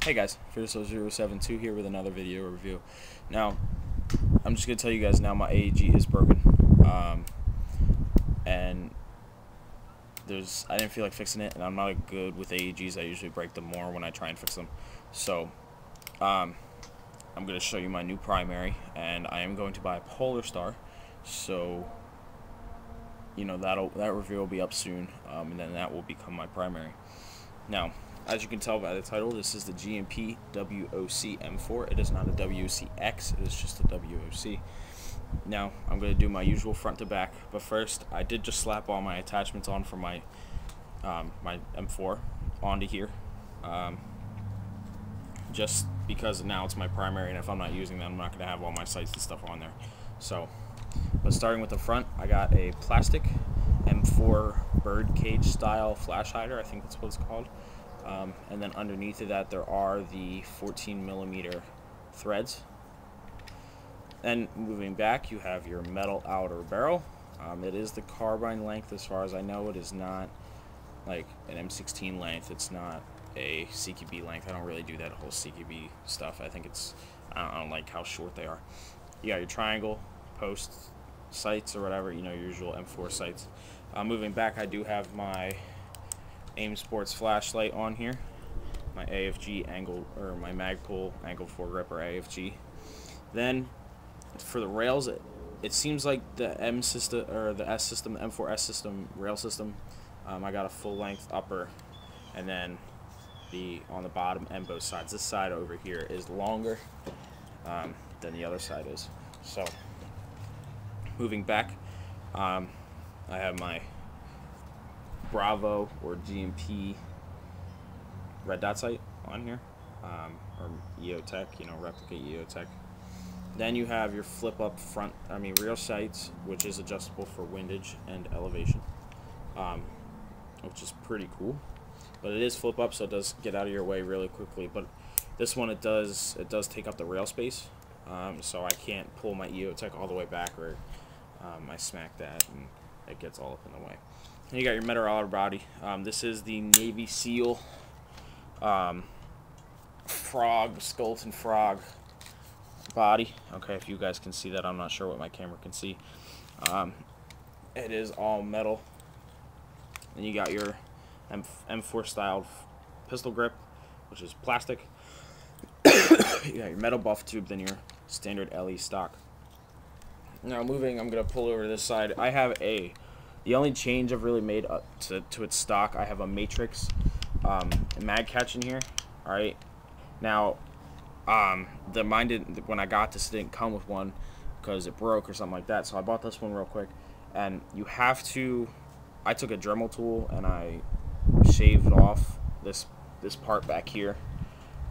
Hey guys, Fearso072 here with another video review. Now, I'm just going to tell you guys now my AEG is broken. And I didn't feel like fixing it, and I'm not good with AEGs. I usually break them more when I try and fix them. So, I'm going to show you my new primary, and I am going to buy a Polar Star. So, you know, that review will be up soon, and then that will become my primary. Now, as you can tell by the title, this is the G&P Woc M4. It is not a WOC-X, it is just a WOC. Now, I'm going to do my usual front to back, but first, I did just slap all my attachments on for my my M4 onto here, just because now it's my primary, and if I'm not using them, I'm not going to have all my sights and stuff on there. So, but starting with the front, I got a plastic M4 bird cage style flash hider, I think that's what it's called. And then underneath of that there are the 14mm threads. Then moving back, you have your metal outer barrel. It is the carbine length as far as I know. It is not like an M16 length. It's not a CQB length. I don't really do that whole CQB stuff. I think I don't like how short they are. You got your triangle post sights or whatever, you know, your usual M4 sights. Moving back, I do have my AIM Sports flashlight on here, my AFG angle, or my Magpul angle foregrip, or AFG. Then for the rails, it seems like the M system, or the S system, the M4S system rail system, I got a full length upper, and then on the bottom and both sides. This side over here is longer than the other side is. So moving back, I have my Bravo or G&P red dot sight on here, or EOTech, you know, replica EOTech. Then you have your flip up rear sights, which is adjustable for windage and elevation, which is pretty cool. But it is flip up, so it does get out of your way really quickly. But this one, it does take up the rail space, so I can't pull my EOTech all the way back, or I smack that and it gets all up in the way. And you got your metal outer body. This is the Navy SEAL skeleton frog body. Okay, if you guys can see that, I'm not sure what my camera can see. It is all metal. And you got your M4 styled pistol grip, which is plastic. You got your metal buff tube, then your standard LE stock. Now I'm going to pull over to this side. I have the only change I've really made up to its stock, I have a Matrix mag catch in here. Alright, now when I got this, it didn't come with one because it broke or something like that, so I bought this one real quick. And you have to, I took a Dremel tool and I shaved off this part back here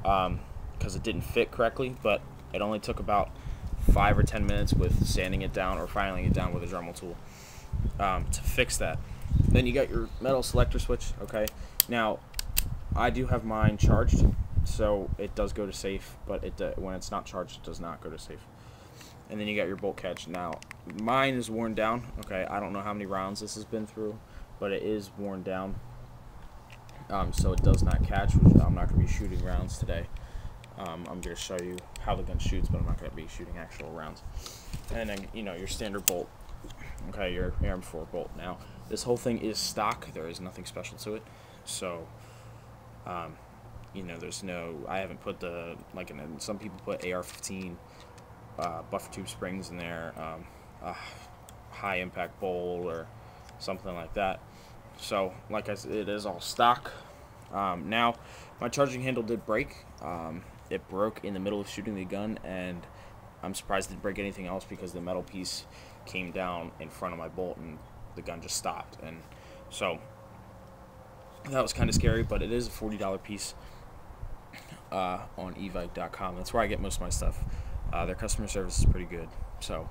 because it didn't fit correctly, but it only took about 5 or 10 minutes with sanding it down or filing it down with a Dremel tool to fix that. Then you got your metal selector switch. Okay, now I do have mine charged, so it does go to safe, but when it's not charged, it does not go to safe. And then you got your bolt catch. Now mine is worn down. Okay, I don't know how many rounds this has been through, but it is worn down, so it does not catch, which I'm not going to be shooting rounds today. I'm going to show you how the gun shoots, but I'm not going to be shooting actual rounds. And then, you know, your standard bolt. Okay, your M4 bolt. Now, this whole thing is stock. There is nothing special to it. So, you know, I haven't put some people put AR-15 buffer tube springs in there, high impact bolt or something like that. So, like I said, it is all stock. Now, my charging handle did break. It broke in the middle of shooting the gun, and I'm surprised it didn't break anything else because the metal piece came down in front of my bolt and the gun just stopped. And so that was kind of scary, but it is a $40 piece on evike.com. That's where I get most of my stuff. Their customer service is pretty good, so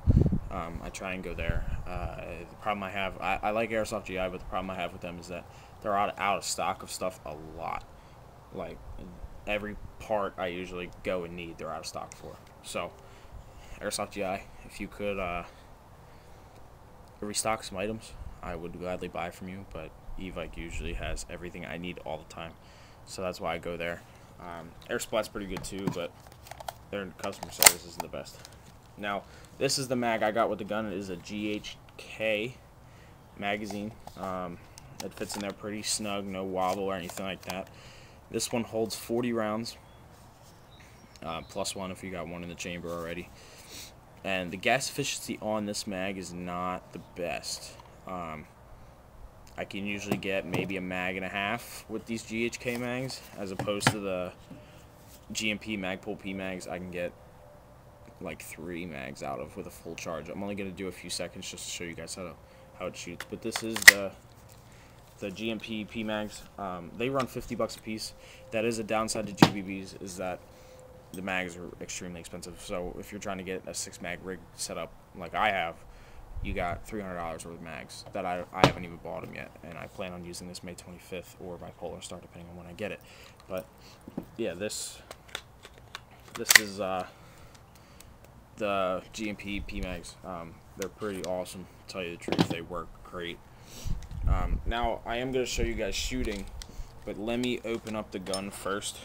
I try and go there. The problem I have, I like Airsoft GI, but the problem I have with them is that they're out of stock of stuff a lot. Like every part I usually go and need, they're out of stock for. So Airsoft GI, if you could restock some items, I would gladly buy from you, but Evike usually has everything I need all the time, so that's why I go there. Airsplat's pretty good too, but their customer service isn't the best. Now, this is the mag I got with the gun. It is a GHK magazine. It fits in there pretty snug, no wobble or anything like that. This one holds 40 rounds, plus one if you got one in the chamber already. And the gas efficiency on this mag is not the best. I can usually get maybe a mag and a half with these GHK mags, as opposed to the G&P Magpul P mags. I can get like 3 mags out of with a full charge. I'm only going to do a few seconds just to show you guys how it shoots. But this is the G&P P mags. They run $50 a piece. That is a downside to GBBs, is that the mags are extremely expensive. So if you're trying to get a 6-mag rig set up like I have, you got $300 worth of mags that I haven't even bought them yet, and I plan on using this May 25th or by Polar Star, depending on when I get it. But yeah, this is the G&P P mags. They're pretty awesome, to tell you the truth. They work great. Now I am going to show you guys shooting, but let me open up the gun first,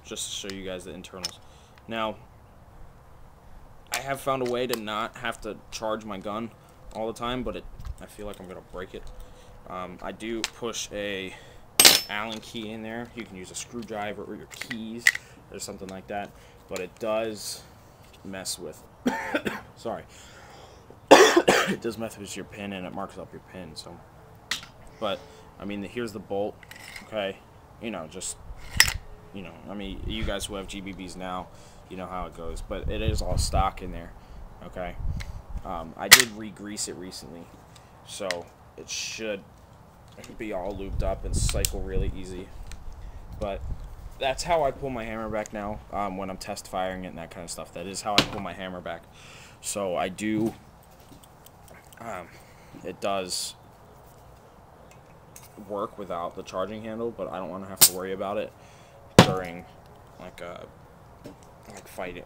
just to show you guys the internals. Now, I have found a way to not have to charge my gun all the time, but I feel like I'm going to break it. I do push a Allen key in there. You can use a screwdriver or your keys or something like that, but it does mess with sorry it does mess with your pin, and it marks up your pin. So, but I mean, here's the bolt. Okay, just I mean, you guys who have GBBs now, you know how it goes, but it is all stock in there. Okay, I did re-grease it recently, so it should be all lubed up and cycle really easy. But that's how I pull my hammer back now, when I'm test firing it and that kind of stuff. That is how I pull my hammer back. So I do, it does work without the charging handle, but I don't want to have to worry about it during fighting,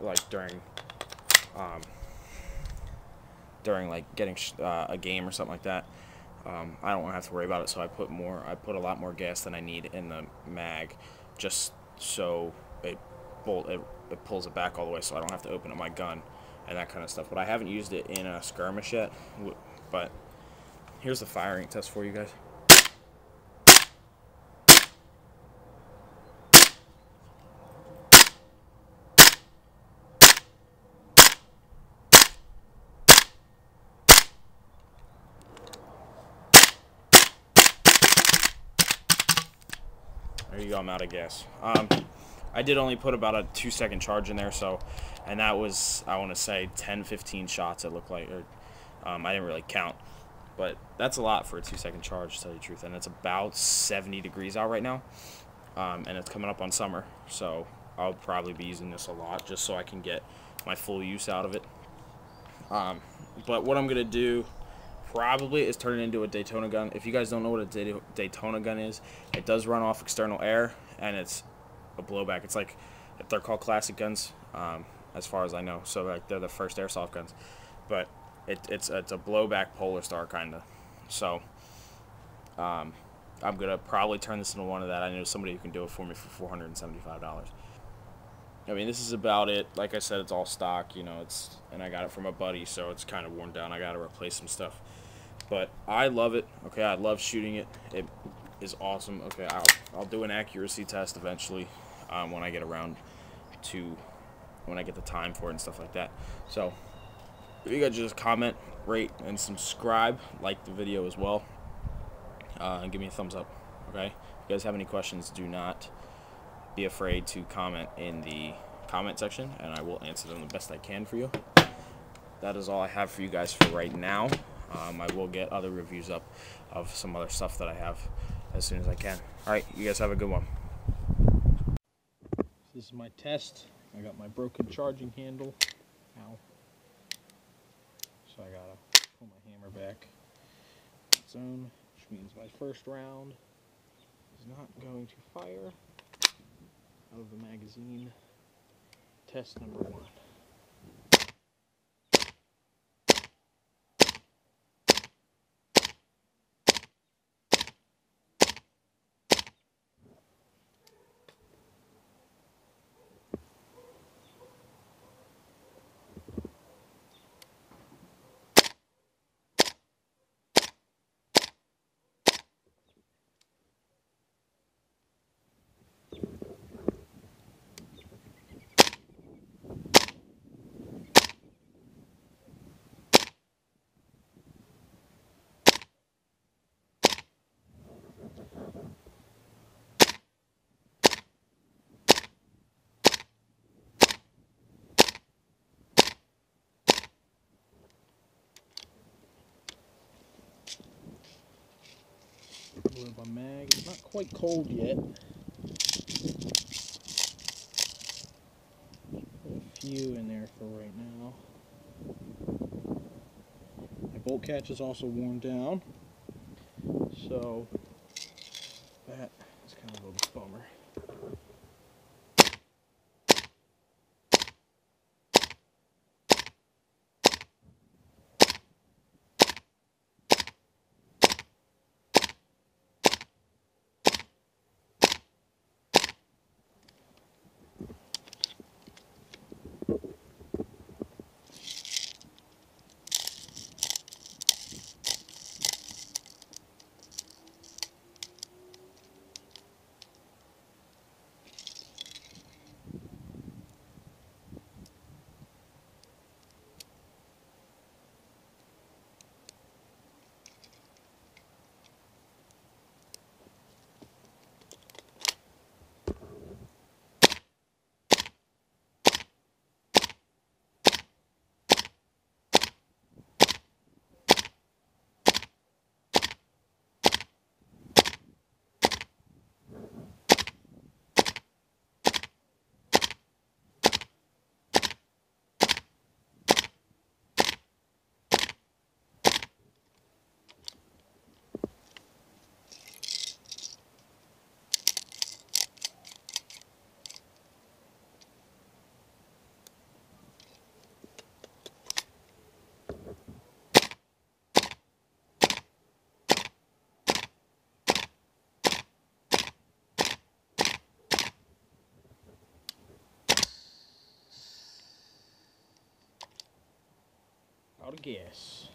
during like getting a game or something like that. I don't want to have to worry about it, so I put a lot more gas than I need in the mag, just so it pulls it back all the way, so I don't have to open up my gun and that kind of stuff. But I haven't used it in a skirmish yet. But here's the firing test for you guys. There you go, I'm out of gas. I did only put about a 2-second charge in there, and that was, I want to say, 10-15 shots it looked like, or I didn't really count, but that's a lot for a 2-second charge, to tell you the truth. And it's about 70 degrees out right now, and it's coming up on summer, so I'll probably be using this a lot just so I can get my full use out of it. But what I'm going to do probably is turn it into a Daytona gun. If you guys don't know what a Daytona gun is, it does run off external air, and it's a blowback. It's like, they're called classic guns, as far as I know. So like, they're the first airsoft guns, but it's a blowback Polar Star kind of. So I'm gonna probably turn this into one of that. I know somebody who can do it for me for $475. I mean, this is about it. Like I said, it's all stock, and I got it from a buddy, so it's kind of worn down. I got to replace some stuff, but I love it. Okay, I love shooting it. It is awesome. Okay, I'll do an accuracy test eventually, when I get around to, when I get the time for it and stuff like that. So if you guys just comment, rate, and subscribe, like the video as well, and give me a thumbs up. Okay, if you guys have any questions, do not be afraid to comment in the comment section, and I will answer them the best I can for you. That is all I have for you guys for right now. I will get other reviews up of some other stuff that I have as soon as I can. Alright, you guys have a good one. This is my test. I got my broken charging handle. Ow. So I gotta pull my hammer back on its own, which means my first round is not going to fire out of the magazine. Test number 1. my mag. It's not quite cold yet. Put a few in there for right now. My bolt catch is also worn down, so that is kind of a bummer. Out of gas.